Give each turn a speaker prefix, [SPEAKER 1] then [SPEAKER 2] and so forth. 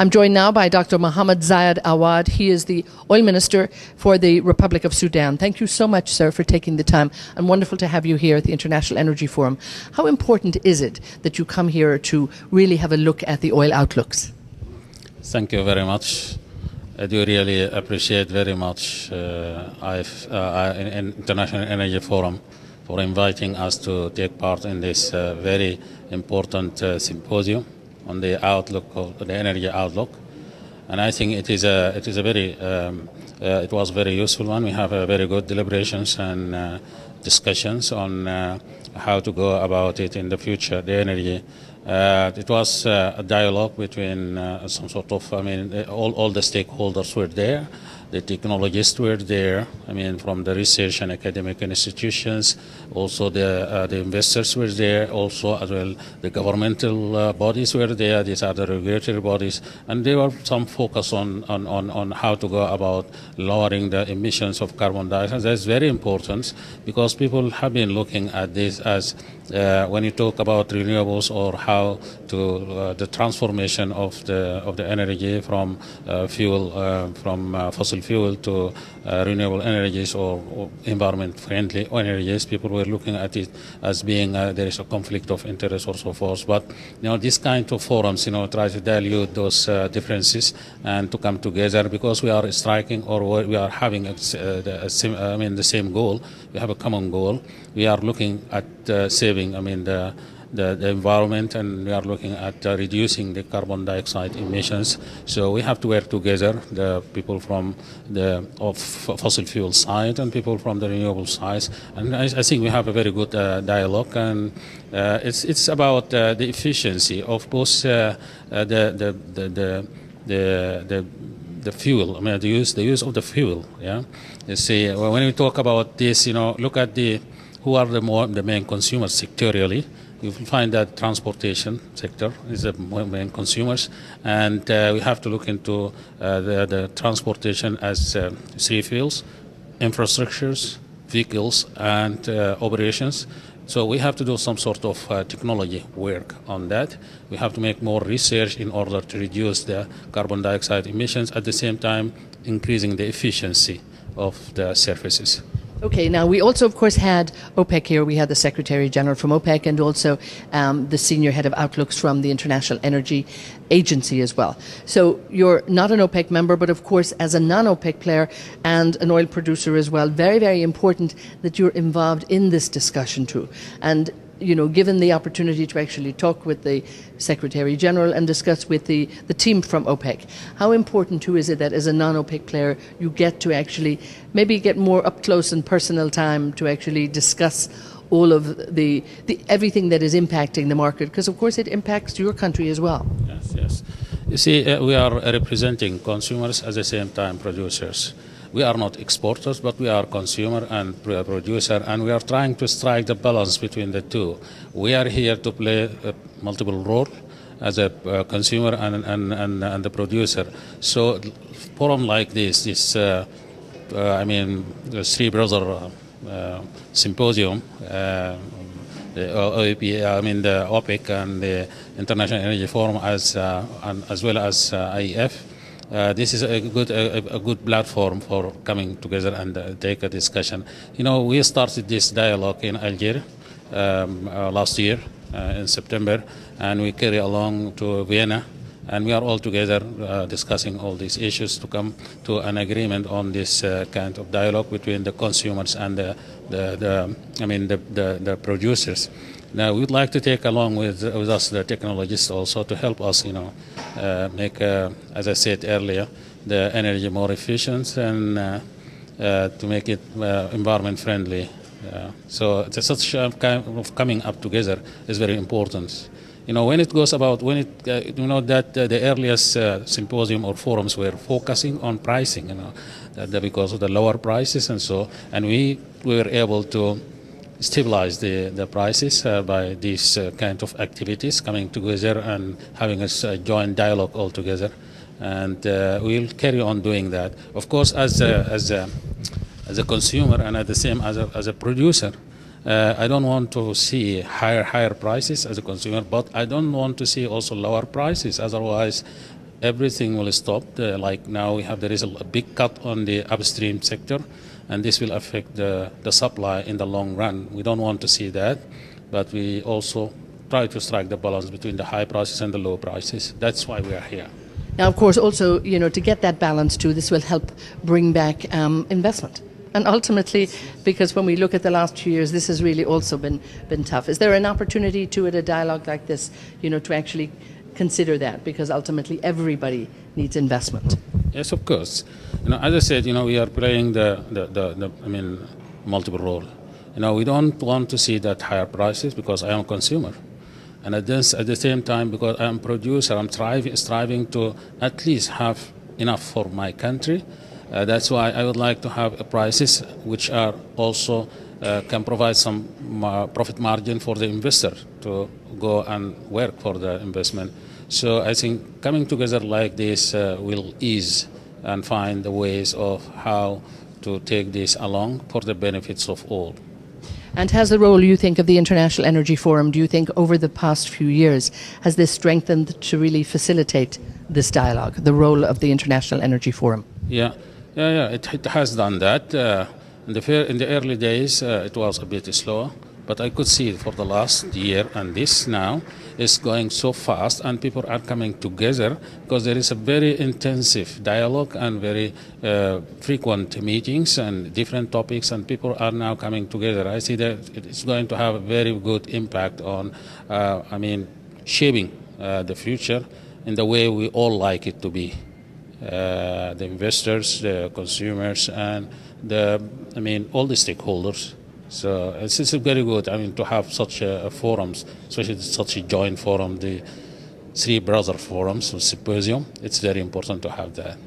[SPEAKER 1] I'm joined now by Dr. Mohamed Zayed Awad. He is the Oil Minister for the Republic of Sudan. Thank you so much, sir, for taking the time, and wonderful to have you here at the International Energy Forum. How important is it that you come here to really have a look at the oil outlooks?
[SPEAKER 2] Thank you very much. I do really appreciate very much International Energy Forum for inviting us to take part in this very important symposium on the outlook of the energy outlook, and I think it was a very useful one. We have very good deliberations and discussions on how to go about it in the future. The energy. It was a dialogue between some sort of, all the stakeholders were there, the technologists were there, from the research and academic institutions, also the investors were there, also as well the governmental bodies were there, these are the regulatory bodies, and there were some focus on how to go about lowering the emissions of carbon dioxide. That's very important because people have been looking at this as when you talk about renewables or how to the transformation of the energy from fossil fuel to renewable energies or environment-friendly energies, people were looking at it as being there is a conflict of interest or so forth. But this kind of forums, try to dilute those differences and to come together because we are striking or we are having the same goal. We have a common goal. We are looking at saving the environment, and we are looking at reducing the carbon dioxide emissions. So we have to work together, the people from the fossil fuel side and people from the renewable side. And I think we have a very good dialogue, and it's about the efficiency of both the fuel. The use of the fuel. Yeah, you see, when we talk about this, look at who are the main consumers sectorially. You will find that transportation sector is the main consumers, and we have to look into the transportation as three fields: infrastructures, vehicles, and operations. So we have to do some sort of technology work on that. We have to make more research in order to reduce the carbon dioxide emissions, at the same time increasing the efficiency of the services.
[SPEAKER 1] Okay, now we also, of course, had OPEC here. We had the Secretary General from OPEC and also the Senior Head of Outlooks from the International Energy Agency as well. So you're not an OPEC member, but of course, as a non-OPEC player and an oil producer as well, very, very important that you're involved in this discussion too. And given the opportunity to actually talk with the Secretary General and discuss with the team from OPEC, how important too is it that as a non-OPEC player you get to actually maybe get more up close and personal time to actually discuss all of the everything that is impacting the market, because of course it impacts your country as well.
[SPEAKER 2] Yes. You see, we are representing consumers at the same time producers. We are not exporters, but we are consumer and producer, and we are trying to strike the balance between the two. We are here to play a multiple role as a consumer and the producer. So, forum like this the Three Brother Symposium, the OPEC and the International Energy Forum, as well as IEF. This is a good platform for coming together and take a discussion. We started this dialogue in Algeria last year in September, and we carry along to Vienna, and we are all together discussing all these issues to come to an agreement on this kind of dialogue between the consumers and the producers. Now, we'd like to take along with us the technologists also to help us, make, as I said earlier, the energy more efficient and to make it environment friendly. So such kind of coming up together is very important. When it goes about, that the earliest symposium or forums were focusing on pricing, because of the lower prices and we were able to stabilize the prices by these kind of activities coming together and having a joint dialogue all together, and we'll carry on doing that. Of course, as a consumer and at the same as a producer, I don't want to see higher prices as a consumer, but I don't want to see also lower prices. Otherwise, everything will stop. Like now there is a big cut on the upstream sector, and this will affect the supply in the long run. We don't want to see that, but we also try to strike the balance between the high prices and the low prices. That's why we are here.
[SPEAKER 1] Now, of course, also, to get that balance too, this will help bring back investment. And ultimately, because when we look at the last few years, this has really also been tough. Is there an opportunity to, at a dialogue like this, to actually consider that? Because ultimately, everybody needs investment.
[SPEAKER 2] Yes, of course. As I said, we are playing multiple role. We don't want to see that higher prices because I am a consumer. And at the same time, because I am a producer, I'm striving to at least have enough for my country. That's why I would like to have prices which are also can provide some profit margin for the investor to go and work for the investment. So I think coming together like this will ease and find the ways of how to take this along for the benefits of all.
[SPEAKER 1] And has the role, you think, of the International Energy Forum, do you think over the past few years, has this strengthened to really facilitate this dialogue, the role of the International Energy Forum?
[SPEAKER 2] Yeah, it has done that. In the early days, it was a bit slower, but I could see for the last year and this now is going so fast, and people are coming together because there is a very intensive dialogue and very frequent meetings and different topics, and people are now coming together. I see that it's going to have a very good impact on, shaping the future in the way we all like it to be. The investors, the consumers, and all the stakeholders. So it's very good, to have such forums, especially such a joint forum, the three brother forums, Symposium. It's very important to have that.